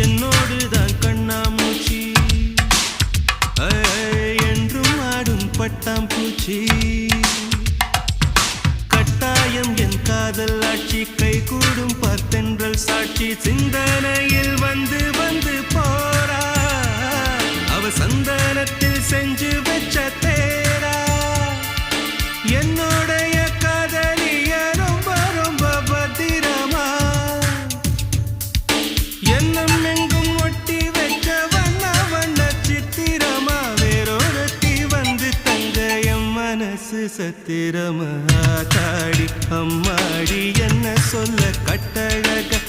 என்னோடுதான் கண்ணாமூச்சி என்றும் ஆடும் பட்டாம்பூச்சி கட்டாயம் என் காதல் ஆட்சி கை கூடும் பார்த்தென்றல் சாட்சி சிந்தனையில் வந்து வந்து போறா அவ சந்தனத்தில் செஞ்சு வச்ச தேரா என்னோடைய காதலிய ரொம்ப ரொம்ப பத்திரமா என்னும் எங்கும் ஒட்டி வைக்க வண்ண வண்ண சித்திரமா வேறொருத்தி வந்து தங்க என் மனசு சத்திரமா தாடி அம்மாடி என்ன சொல்ல கட்டழக